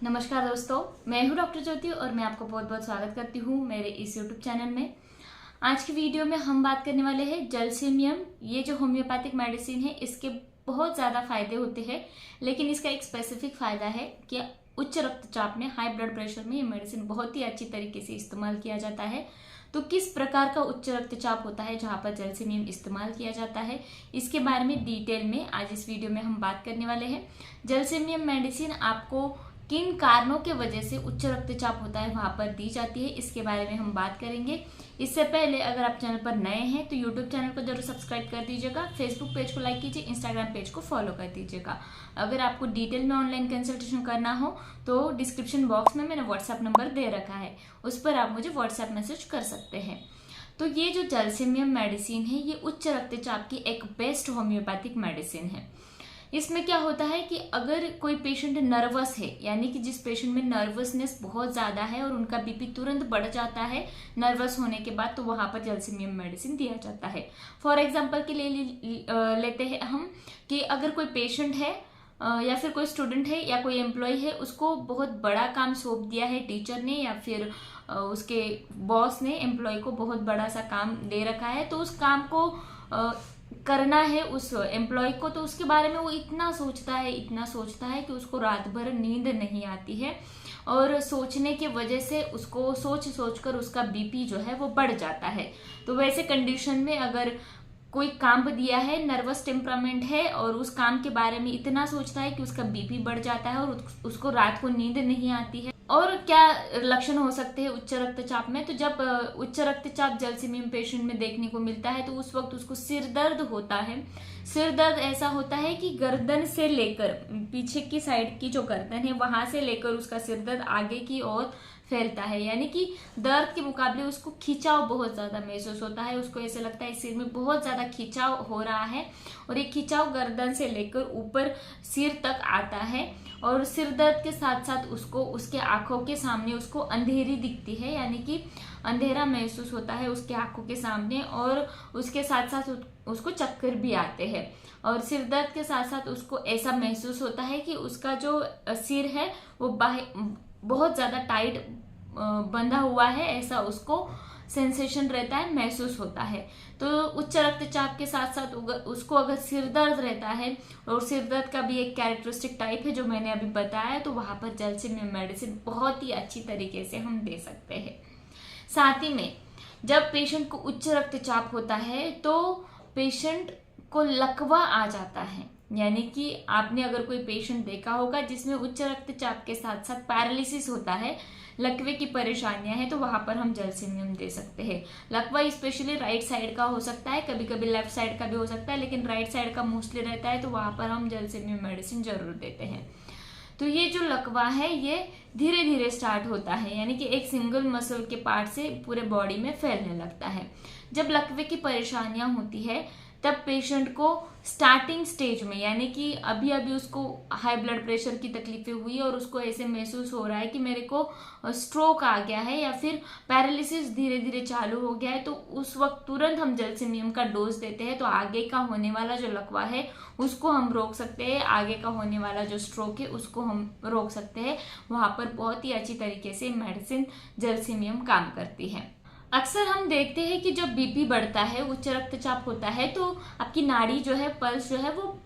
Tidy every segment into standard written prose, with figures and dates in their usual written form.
नमस्कार दोस्तों, मैं हूं डॉक्टर ज्योति और मैं आपको बहुत बहुत स्वागत करती हूं मेरे इस यूट्यूब चैनल में। आज की वीडियो में हम बात करने वाले हैं जलसीमियम। ये जो होम्योपैथिक मेडिसिन है इसके बहुत ज़्यादा फायदे होते हैं, लेकिन इसका एक स्पेसिफिक फ़ायदा है कि उच्च रक्तचाप में, हाई ब्लड प्रेशर में ये मेडिसिन बहुत ही अच्छी तरीके से इस्तेमाल किया जाता है। तो किस प्रकार का उच्च रक्तचाप होता है जहाँ पर जलसीमियम इस्तेमाल किया जाता है, इसके बारे में डिटेल में आज इस वीडियो में हम बात करने वाले हैं। जलसीमियम मेडिसिन आपको किन कारणों के वजह से उच्च रक्तचाप होता है वहां पर दी जाती है, इसके बारे में हम बात करेंगे। इससे पहले अगर आप चैनल पर नए हैं तो यूट्यूब चैनल को जरूर सब्सक्राइब कर दीजिएगा, फेसबुक पेज को लाइक कीजिए, इंस्टाग्राम पेज को फॉलो कर दीजिएगा। अगर आपको डिटेल में ऑनलाइन कंसल्टेशन करना हो तो डिस्क्रिप्शन बॉक्स में मैंने व्हाट्सएप नंबर दे रखा है, उस पर आप मुझे व्हाट्सएप मैसेज कर सकते हैं। तो ये जो जलसीमियम मेडिसिन है ये उच्च रक्तचाप की एक बेस्ट होम्योपैथिक मेडिसिन है। इसमें क्या होता है कि अगर कोई पेशेंट नर्वस है, यानी कि जिस पेशेंट में नर्वसनेस बहुत ज़्यादा है और उनका बीपी तुरंत बढ़ जाता है नर्वस होने के बाद, तो वहाँ पर जलसीमियम मेडिसिन दिया जाता है। फॉर एग्जांपल के लिए लेते हैं हम कि अगर कोई पेशेंट है या फिर कोई स्टूडेंट है या कोई एम्प्लॉय है, उसको बहुत बड़ा काम सौंप दिया है टीचर ने या फिर उसके बॉस ने एम्प्लॉय को बहुत बड़ा सा काम दे रखा है, तो उस काम को करना है उस एम्प्लॉय को, तो उसके बारे में वो इतना सोचता है कि उसको रात भर नींद नहीं आती है और सोचने की वजह से उसको सोच कर उसका बीपी जो है वो बढ़ जाता है। तो वैसे कंडीशन में अगर कोई काम दिया है, नर्वस टेम्परामेंट है और उस काम के बारे में इतना सोचता है कि उसका बीपी बढ़ जाता है और उसको रात को नींद नहीं आती है। और क्या लक्षण हो सकते हैं उच्च रक्तचाप में? तो जब उच्च रक्तचाप जलसीमियम पेशेंट में देखने को मिलता है तो उस वक्त उसको सिर दर्द होता है। सिर दर्द ऐसा होता है कि गर्दन से लेकर पीछे की साइड की जो गर्दन है वहां से लेकर उसका सिर दर्द आगे की ओर फैलता है, यानी कि दर्द के मुकाबले उसको खिंचाव बहुत ज्यादा महसूस होता है। उसको ऐसे लगता है सिर में बहुत ज्यादा खिंचाव हो रहा है और ये खिंचाव गर्दन से लेकर ऊपर सिर तक आता है। और सिर दर्द के साथ साथ उसको उसके आंखों के सामने उसको अंधेरी दिखती है, यानी कि अंधेरा महसूस होता है उसके आंखों के सामने, और उसके साथ साथ उसको चक्कर भी आते हैं। और सिर दर्द के साथ साथ उसको ऐसा महसूस होता है कि उसका जो सिर है वो बहुत ज्यादा टाइट बंधा हुआ है, ऐसा उसको सेंसेशन रहता है, महसूस होता है। तो उच्च रक्तचाप के साथ साथ उसको अगर सिर दर्द रहता है, और सिर दर्द का भी एक कैरेक्टरिस्टिक टाइप है जो मैंने अभी बताया, तो वहां पर जलसीमियम मेडिसिन बहुत ही अच्छी तरीके से हम दे सकते हैं। साथ ही में जब पेशेंट को उच्च रक्तचाप होता है तो पेशेंट को लकवा आ जाता है, यानी कि आपने अगर कोई पेशेंट देखा होगा जिसमें उच्च रक्तचाप के साथ साथ पैरालिसिस होता है, लकवे की परेशानियां हैं, तो वहां पर हम जलसीमियम दे सकते हैं। लकवा स्पेशली राइट साइड का हो सकता है, कभी कभी लेफ्ट साइड का भी हो सकता है, लेकिन राइट साइड का मोस्टली रहता है, तो वहां पर हम जलसीमियम मेडिसिन जरूर देते हैं। तो ये जो लकवा है ये धीरे धीरे स्टार्ट होता है, यानी कि एक सिंगल मसल के पार्ट से पूरे बॉडी में फैलने लगता है। जब लकवे की परेशानियां होती है तब पेशेंट को स्टार्टिंग स्टेज में, यानी कि अभी अभी उसको हाई ब्लड प्रेशर की तकलीफें हुई और उसको ऐसे महसूस हो रहा है कि मेरे को स्ट्रोक आ गया है या फिर पैरालिसिस धीरे धीरे चालू हो गया है, तो उस वक्त तुरंत हम जलसीमियम का डोज देते हैं। तो आगे का होने वाला जो लकवा है उसको हम रोक सकते हैं, आगे का होने वाला जो स्ट्रोक है उसको हम रोक सकते हैं। वहां पर बहुत ही अच्छी तरीके से मेडिसिन जलसीमियम काम करती है। अक्सर हम देखते हैं कि जब बीपी बढ़ता है, उच्च रक्तचाप होता है, तो आपकी नाड़ी जो है, पल्स जो है वो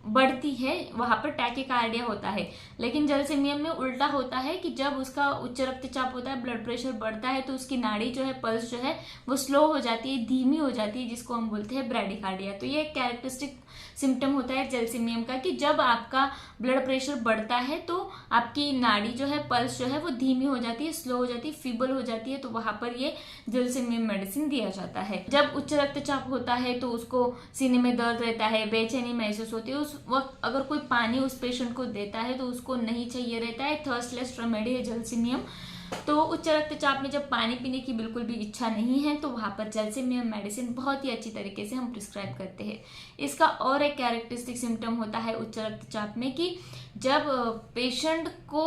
बढ़ती है, वहां पर टैकीकार्डिया होता है। लेकिन जलसीमियम में उल्टा होता है कि जब उसका उच्च रक्तचाप होता है, ब्लड प्रेशर बढ़ता है, तो उसकी नाड़ी जो है, पल्स जो है वो स्लो हो जाती है, धीमी हो जाती है, जिसको हम बोलते हैं ब्रैडीकार्डिया। तो ये एक कैरेक्टरिस्टिक सिम्टम होता है जलसीमियम का कि जब आपका ब्लड प्रेशर बढ़ता है तो आपकी नाड़ी जो है, पल्स जो है वो धीमी हो जाती है, स्लो हो जाती है, फीबल हो जाती है, तो वहां पर ये जलसीमियम मेडिसिन दिया जाता है। जब उच्च रक्तचाप होता है तो उसको सीने में दर्द रहता है, बेचैनी महसूस होती है, उस वक्त अगर कोई पानी उस पेशेंट को देता है तो उसको नहीं चाहिए रहता है, थर्स्टलेस रेमेडी है जलसीमियम। तो उच्च रक्तचाप में जब पानी पीने की बिल्कुल भी इच्छा नहीं है तो वहां पर जलसीमियम मेडिसिन बहुत ही अच्छी तरीके से हम प्रिस्क्राइब करते हैं। इसका और एक कैरेक्टरिस्टिक सिम्टम होता है उच्च रक्तचाप में कि जब पेशेंट को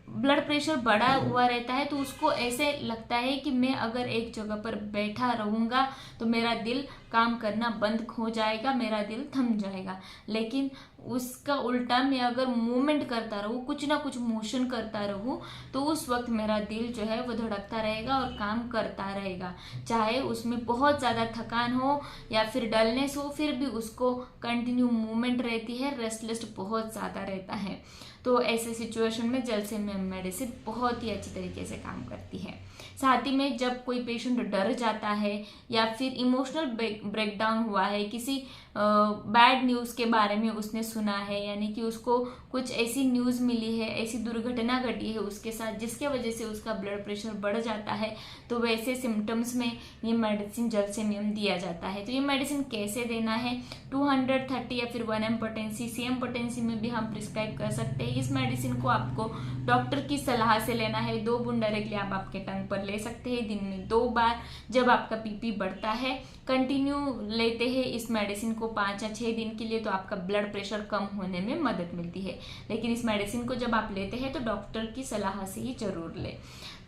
ब्लड प्रेशर बढ़ा हुआ रहता है तो उसको ऐसे लगता है कि मैं अगर एक जगह पर बैठा रहूंगा तो मेरा दिल काम करना बंद हो जाएगा, मेरा दिल थम जाएगा। लेकिन उसका उल्टा मैं अगर मूवमेंट करता रहूँ, कुछ ना कुछ मोशन करता रहूँ, तो उस वक्त मेरा दिल जो है वो धड़कता रहेगा और काम करता रहेगा। चाहे उसमें बहुत ज़्यादा थकान हो या फिर डलनेस हो, फिर भी उसको कंटिन्यू मूवमेंट रहती है, रेस्टलेस बहुत ज़्यादा रहता है। तो ऐसे सिचुएशन में जलसेमियम मेडिसिन बहुत ही अच्छी तरीके से काम करती है। साथ ही में जब कोई पेशेंट डर जाता है या फिर इमोशनल ब्रेकडाउन हुआ है, किसी बैड न्यूज़ के बारे में उसने सुना है, यानी कि उसको कुछ ऐसी न्यूज़ मिली है, ऐसी दुर्घटना घटी है उसके साथ जिसके वजह से उसका ब्लड प्रेशर बढ़ जाता है, तो वैसे सिम्टम्स में ये मेडिसिन जलसेमियम दिया जाता है। तो ये मेडिसिन कैसे देना है, 230 या फिर 1 mg पोटेंसी, CM पोटेंसी में भी हम प्रिस्क्राइब कर सकते हैं। इस मेडिसिन को आपको डॉक्टर की सलाह से लेना है। 2 बूंद डायरेक्टली आप आपके टंग पर ले सकते हैं दिन में 2 बार। जब आपका पीपी बढ़ता है, कंटिन्यू लेते हैं इस मेडिसिन को 5 या 6 दिन के लिए, तो आपका ब्लड प्रेशर कम होने में मदद मिलती है। लेकिन इस मेडिसिन को जब आप लेते हैं तो डॉक्टर की सलाह से ही जरूर लें।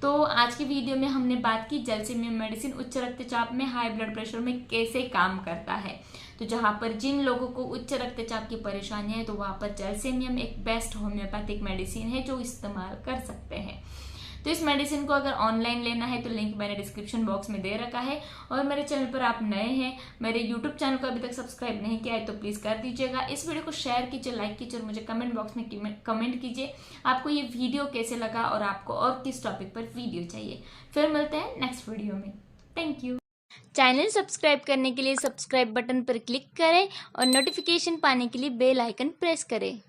तो आज की वीडियो में हमने बात की जलसेमियम मेडिसिन उच्च रक्तचाप में, हाई ब्लड प्रेशर में कैसे काम करता है। तो जहाँ पर जिन लोगों को उच्च रक्तचाप की परेशानी है, तो वहाँ पर जलसेमियम एक बेस्ट होम्योपैथिक मेडिसिन है जो इस्तेमाल कर सकते हैं। तो इस मेडिसिन को अगर ऑनलाइन लेना है तो लिंक मैंने डिस्क्रिप्शन बॉक्स में दे रखा है। और मेरे चैनल पर आप नए हैं, मेरे यूट्यूब चैनल को अभी तक सब्सक्राइब नहीं किया है तो प्लीज़ कर दीजिएगा। इस वीडियो को शेयर कीजिए, लाइक कीजिए और मुझे कमेंट बॉक्स में कमेंट कीजिए आपको ये वीडियो कैसे लगा और आपको और किस टॉपिक पर वीडियो चाहिए। फिर मिलते हैं नेक्स्ट वीडियो में। Thank you. चैनल सब्सक्राइब करने के लिए सब्सक्राइब बटन पर क्लिक करें और नोटिफिकेशन पाने के लिए बेल आइकन प्रेस करें।